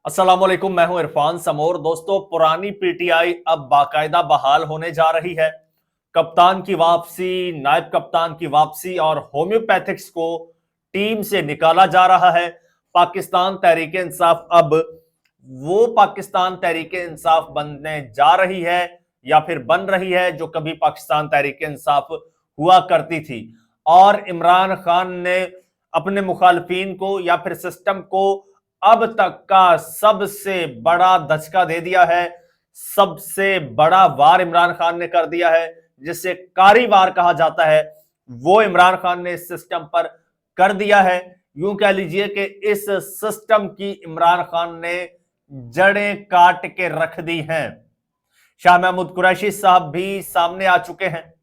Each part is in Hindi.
अस्सलाम वालेकुम, मैं हूं इरफान समोर। दोस्तों, पुरानी पीटीआई अब बाकायदा बहाल होने जा रही है। कप्तान की वापसी, नायब कप्तान की वापसी और होम्योपैथिक्स को टीम से निकाला जा रहा है। पाकिस्तान तहरीक इंसाफ अब वो पाकिस्तान तहरीक इंसाफ बनने जा रही है या फिर बन रही है जो कभी पाकिस्तान तहरीक इंसाफ हुआ करती थी। और इमरान खान ने अपने मुखालफिन को या फिर सिस्टम को अब तक का सबसे बड़ा धचका दे दिया है। सबसे बड़ा वार इमरान खान ने कर दिया है, जिसे कारी वार कहा जाता है, वो इमरान खान ने इस सिस्टम पर कर दिया है। यूं कह लीजिए कि इस सिस्टम की इमरान खान ने जड़ें काट के रख दी हैं। शाह महमूद कुरैशी साहब भी सामने आ चुके हैं।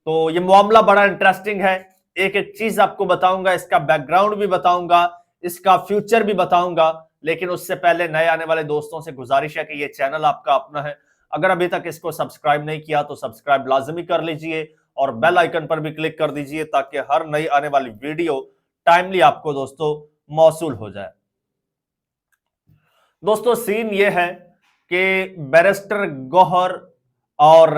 तो ये मामला बड़ा इंटरेस्टिंग है। एक एक चीज आपको बताऊंगा, इसका बैकग्राउंड भी बताऊंगा, इसका फ्यूचर भी बताऊंगा। लेकिन उससे पहले नए आने वाले दोस्तों से गुजारिश है कि ये चैनल आपका अपना है। अगर अभी तक इसको सब्सक्राइब नहीं किया तो सब्सक्राइब लाजमी कर लीजिए और बेल आइकन पर भी क्लिक कर दीजिए ताकि हर नई आने वाली वीडियो टाइमली आपको दोस्तों मौसूल हो जाए। दोस्तों, सीन ये है कि बैरिस्टर गौहर और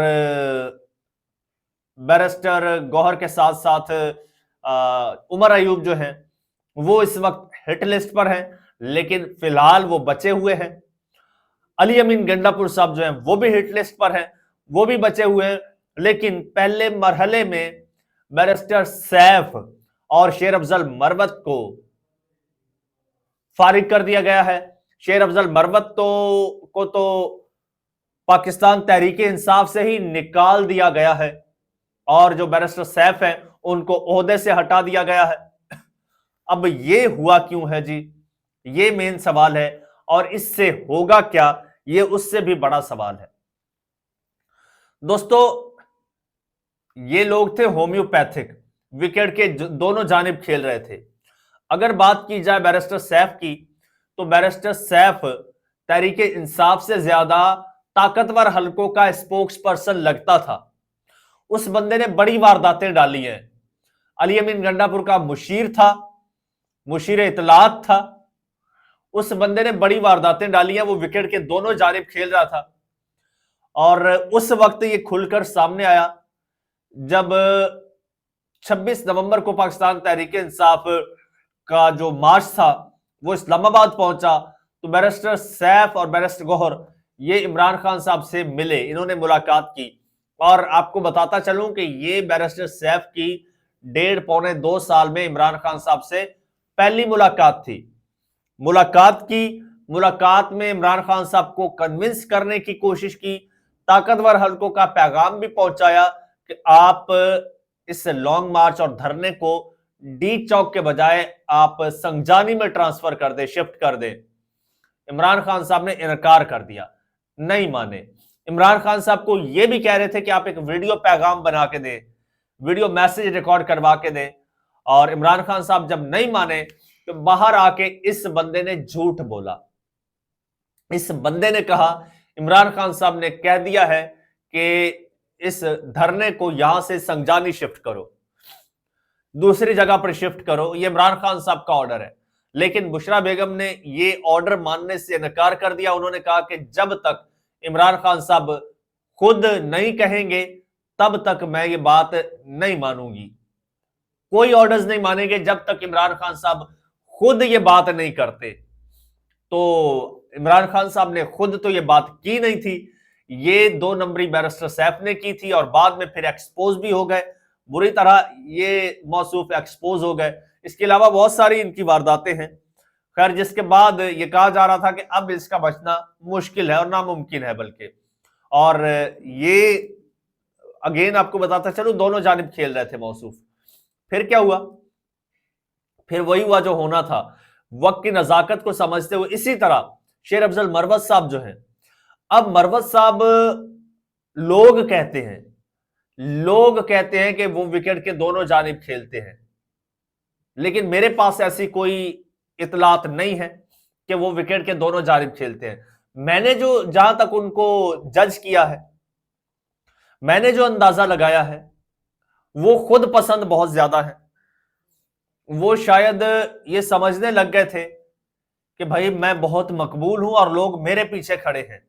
बैरिस्टर गौहर के साथ साथ उमर अयूब जो हैं वो इस वक्त हिट लिस्ट पर हैं, लेकिन फिलहाल वो बचे हुए हैं। अली अमीन गंडापुर साहब जो हैं वो भी हिट लिस्ट पर हैं, वो भी बचे हुए हैं। लेकिन पहले मरहले में बैरिस्टर सैफ और शेर अफजल मरवत को फारिग कर दिया गया है। शेर अफजल मरवत को पाकिस्तान तहरीक इंसाफ से ही निकाल दिया गया है और जो बैरिस्टर सैफ हैं उनको ओहदे से हटा दिया गया है। अब ये हुआ क्यों है जी, ये मेन सवाल है। और इससे होगा क्या, ये उससे भी बड़ा सवाल है। दोस्तों, ये लोग थे होम्योपैथिक, विकेट के दोनों जानिब खेल रहे थे। अगर बात की जाए बैरिस्टर सैफ की, तो बैरिस्टर सैफ तहरीक इंसाफ से ज्यादा ताकतवर हलकों का स्पोक्स पर्सन लगता था। उस बंदे ने बड़ी वारदातें डाली हैं। अली अमीन गंडापुर का मुशीर था, मुशीर इतलात था। उस बंदे ने बड़ी वारदातें डाली हैं। वो विकेट के दोनों जानिब खेल रहा था और उस वक्त ये खुलकर सामने आया जब 26 नवंबर को पाकिस्तान तहरीक इंसाफ का जो मार्च था वो इस्लामाबाद पहुंचा। तो बैरिस्टर सैफ और बैरिस्टर गौहर ये इमरान खान साहब से मिले, इन्होंने मुलाकात की। और आपको बताता चलूं कि ये बैरिस्टर सैफ की 1.5-2 साल में इमरान खान साहब से पहली मुलाकात थी। मुलाकात में इमरान खान साहब को कन्विंस करने की कोशिश की, ताकतवर हलकों का पैगाम भी पहुंचाया कि आप इस लॉन्ग मार्च और धरने को डी चौक के बजाय आप संगजानी में ट्रांसफर कर दे, शिफ्ट कर दे। इमरान खान साहब ने इनकार कर दिया, नहीं माने। इमरान खान साहब को यह भी कह रहे थे कि आप एक वीडियो पैगाम बना के दें, वीडियो मैसेज रिकॉर्ड करवा के दें। और इमरान खान साहब जब नहीं माने तो बाहर आके इस बंदे ने झूठ बोला। इस बंदे ने कहा, इमरान खान साहब ने कह दिया है कि इस धरने को यहां से संगजानी शिफ्ट करो, दूसरी जगह पर शिफ्ट करो, ये इमरान खान साहब का ऑर्डर है। लेकिन बुशरा बेगम ने ये ऑर्डर मानने से इनकार कर दिया। उन्होंने कहा कि जब तक इमरान खान साहब खुद नहीं कहेंगे तब तक मैं ये बात नहीं मानूंगी। कोई ऑर्डर्स नहीं मानेंगे जब तक इमरान खान साहब खुद ये बात नहीं करते। तो इमरान खान साहब ने खुद तो ये बात की नहीं थी, ये 2 नंबरी बैरिस्टर सैफ ने की थी और बाद में फिर एक्सपोज भी हो गए, बुरी तरह ये मौसूफ एक्सपोज हो गए। इसके अलावा बहुत सारी इनकी वारदातें हैं। खैर, जिसके बाद ये कहा जा रहा था कि अब इसका बचना मुश्किल है और नामुमकिन है बल्कि। और ये अगेन आपको बताता चलूं, दोनों जानिब खेल रहे थे मौसूफ। फिर क्या हुआ? फिर वही हुआ जो होना था। वक्त की नजाकत को समझते हुए इसी तरह शेर अफजल मरवत साहब जो हैं, अब मरवत साहब लोग कहते हैं कि वो विकेट के दोनों जानिब खेलते हैं, लेकिन मेरे पास ऐसी कोई इतलात नहीं है कि वो विकेट के दोनों जानिब खेलते हैं। मैंने जो जहां तक उनको जज किया है, मैंने जो अंदाजा लगाया है, वो खुद पसंद बहुत ज्यादा है। वो शायद ये समझने लग गए थे कि भाई मैं बहुत मकबूल हूं और लोग मेरे पीछे खड़े हैं।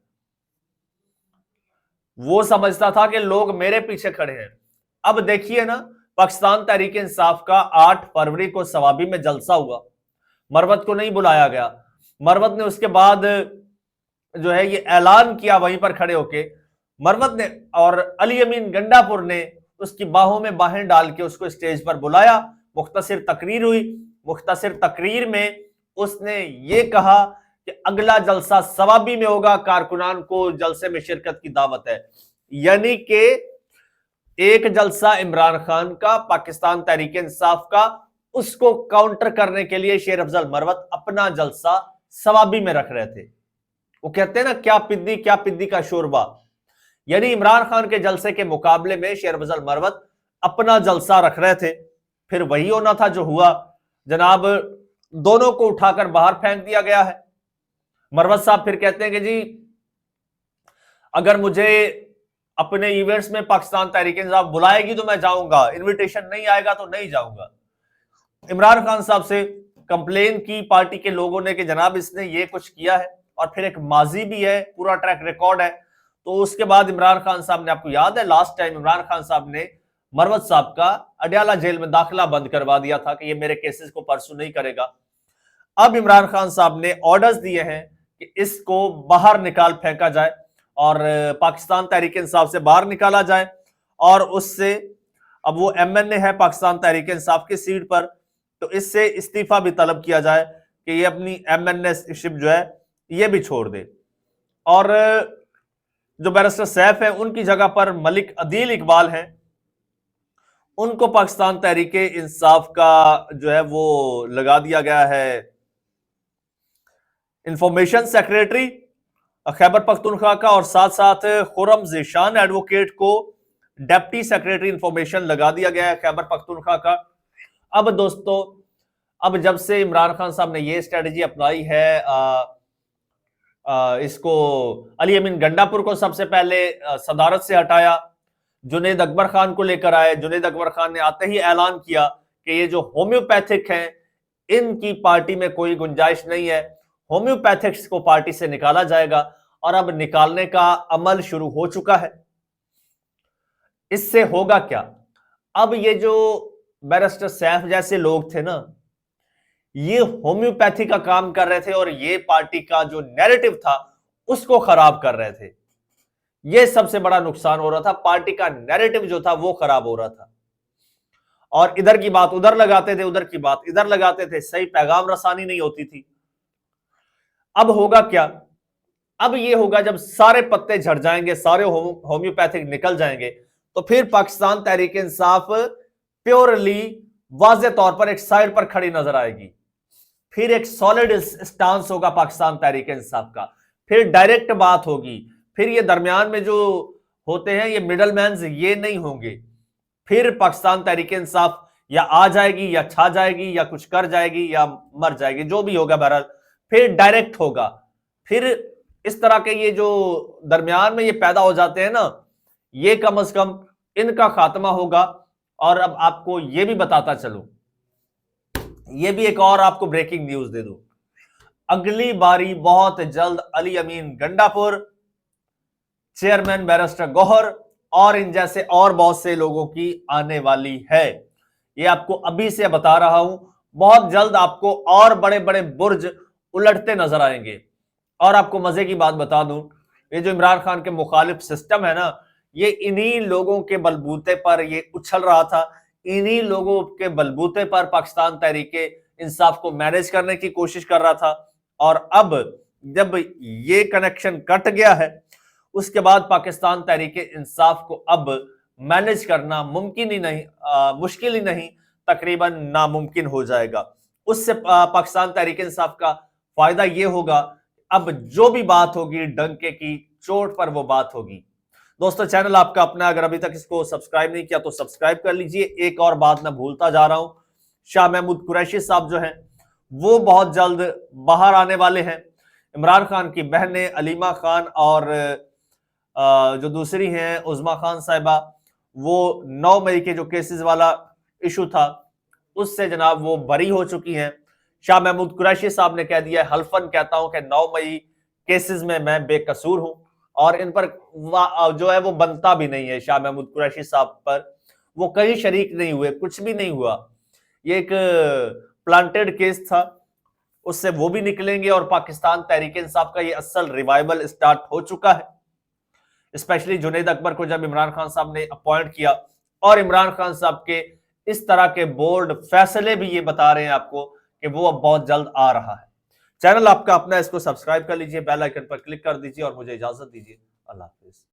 वो समझता था कि लोग मेरे पीछे खड़े हैं। अब देखिए ना, पाकिस्तान तहरीक इंसाफ का 8 फरवरी को सवाबी में जलसा हुआ, मरवत को नहीं बुलाया गया। मरवत ने उसके बाद जो है ये ऐलान किया वहीं पर खड़े होके, मरवत ने और अली अमीन गंडापुर ने उसकी बाहों में बाहें डाल के उसको स्टेज पर बुलाया। मुख्तसर तकरीर हुई। मुख्तसर तकरीर में उसने ये कहा कि अगला जलसा सवाबी में होगा, कारकुनान को जलसे में शिरकत की दावत है। यानी कि एक जलसा इमरान खान का, पाकिस्तान तहरीक इंसाफ का, उसको काउंटर करने के लिए शेर अफजल मरवत अपना जलसा सवाबी में रख रहे थे। वो कहते हैं ना, क्या पिद्दी का शोरबा। यानी इमरान खान के जलसे के मुकाबले में शेर अफजल मरवत अपना जलसा रख रहे थे। फिर वही होना था जो हुआ जनाब, दोनों को उठाकर बाहर फेंक दिया गया है। मरवत साहब फिर कहते हैं कि जी अगर मुझे अपने इवेंट्स में पाकिस्तान तहरीक इंसाफ बुलाएगी तो मैं जाऊंगा, इनविटेशन नहीं आएगा तो नहीं जाऊंगा। इमरान खान साहब से कंप्लेन की पार्टी के लोगों ने कि जनाब इसने ये कुछ किया है, और फिर एक माजी भी है, पूरा ट्रैक रिकॉर्ड है। तो उसके बाद इमरान खान साहब ने, आपको याद है लास्ट टाइम इमरान खान साहब ने मरवत साहब का अडयाला जेल में दाखिला बंद करवा दिया था कि ये मेरे केसेस को परसू नहीं करेगा। अब इमरान खान साहब ने ऑर्डर्स दिए हैं कि इसको बाहर निकाल फेंका जाए और पाकिस्तान तहरीक इंसाफ से बाहर निकाला जाए, और उससे अब वो एमएनए है पाकिस्तान तहरीक इंसाफ की सीट पर, तो इससे इस्तीफा भी तलब किया जाए कि ये अपनी एमएनए-शिप जो है ये भी छोड़ दे। और जो बैरिस्टर सैफ है उनकी जगह पर मलिक अदील इकबाल हैं, उनको पाकिस्तान तहरीक इंसाफ का जो है वो लगा दिया गया है इंफॉर्मेशन सेक्रेटरी खैबर पख्तूनख्वा का, और साथ साथ खुरम ज़ीशान एडवोकेट को डेप्टी सेक्रेटरी इंफॉर्मेशन लगा दिया गया है खैबर पख्तूनख्वा का। अब दोस्तों, अब जब से इमरान खान साहब ने ये स्ट्रेटजी अपनाई है, इसको अली अमीन गंडापुर को सबसे पहले सदारत से हटाया, जुनेद अकबर खान को लेकर आए। जुनेद अकबर खान ने आते ही ऐलान किया कि ये जो होम्योपैथिक हैं इनकी पार्टी में कोई गुंजाइश नहीं है, होम्योपैथिक्स को पार्टी से निकाला जाएगा, और अब निकालने का अमल शुरू हो चुका है। इससे होगा क्या, अब ये जो बैरिस्टर सैफ जैसे लोग थे ना, ये होम्योपैथी का काम कर रहे थे और ये पार्टी का जो नैरेटिव था उसको खराब कर रहे थे। ये सबसे बड़ा नुकसान हो रहा था, पार्टी का नैरेटिव जो था वो खराब हो रहा था, और इधर की बात उधर लगाते थे, उधर की बात इधर लगाते थे, सही पैगाम रसानी नहीं होती थी। अब होगा क्या, अब ये होगा जब सारे पत्ते झड़ जाएंगे, सारे होम्योपैथिक निकल जाएंगे, तो फिर पाकिस्तान तहरीक इंसाफ प्योरली वाज़े तौर पर एक साइड पर खड़ी नजर आएगी। फिर एक सॉलिड स्टांस होगा पाकिस्तान तहरीक इंसाफ का, फिर डायरेक्ट बात होगी, फिर ये दरमियान में जो होते हैं ये मिडल मैन ये नहीं होंगे। फिर पाकिस्तान तहरीक इंसाफ या आ जाएगी या छा जाएगी या कुछ कर जाएगी या मर जाएगी, जो भी होगा बहरहाल फिर डायरेक्ट होगा। फिर इस तरह के ये जो दरमियान में ये पैदा हो जाते हैं ना, ये कम से कम इनका खात्मा होगा। और अब आपको ये भी बताता चलूं, ये भी एक और आपको ब्रेकिंग न्यूज दे दूं, अगली बारी बहुत जल्द अली अमीन गंडापुर, चेयरमैन बैरिस्टर गौहर और इन जैसे और बहुत से लोगों की आने वाली है। ये आपको अभी से बता रहा हूं, बहुत जल्द आपको और बड़े बड़े बुर्ज उलटते नजर आएंगे। और आपको मजे की बात बता दूं, ये जो इमरान खान के मुखालिफ सिस्टम है ना, ये इन्हीं लोगों के बलबूते पर ये उछल रहा था, इन्हीं लोगों के बलबूते पर पाकिस्तान तहरीक इंसाफ को मैनेज करने की कोशिश कर रहा था। और अब जब ये कनेक्शन कट गया है, उसके बाद पाकिस्तान तहरीक इंसाफ को अब मैनेज करना मुमकिन ही नहीं, मुश्किल ही नहीं, तकरीबन नामुमकिन हो जाएगा। उससे पाकिस्तान तहरीक इंसाफ का फायदा ये होगा, अब जो भी बात होगी डंके की चोट पर वो बात होगी। दोस्तों, चैनल आपका अपना, अगर अभी तक इसको सब्सक्राइब नहीं किया तो सब्सक्राइब कर लीजिए। एक और बात मैं भूलता जा रहा हूं, शाह महमूद कुरैशी साहब जो हैं वो बहुत जल्द बाहर आने वाले हैं। इमरान खान की बहनें अलीमा खान और जो दूसरी हैं उज़मा खान साहिबा, वो 9 मई के जो केसेस वाला इशू था उससे जनाब वो बरी हो चुकी हैं। शाह महमूद कुरैशी साहब ने कह दिया, हल्फन कहता हूं कि 9 मई केसेस में मैं बेकसूर हूं और इन पर जो है वो बनता भी नहीं है। शाह महमूद कुरैशी साहब पर वो कहीं शरीक नहीं हुए, कुछ भी नहीं हुआ, ये एक प्लांटेड केस था, उससे वो भी निकलेंगे और पाकिस्तान तहरीक इंसाफ का ये असल रिवाइवल स्टार्ट हो चुका है। स्पेशली जुनैद अकबर को जब इमरान खान साहब ने अपॉइंट किया और इमरान खान साहब के इस तरह के बोल्ड फैसले भी ये बता रहे हैं आपको कि वो अब बहुत जल्द आ रहा है। चैनल आपका अपना, इसको सब्सक्राइब कर लीजिए, बेल आइकन पर क्लिक कर दीजिए और मुझे इजाजत दीजिए। अल्लाह हाफिज।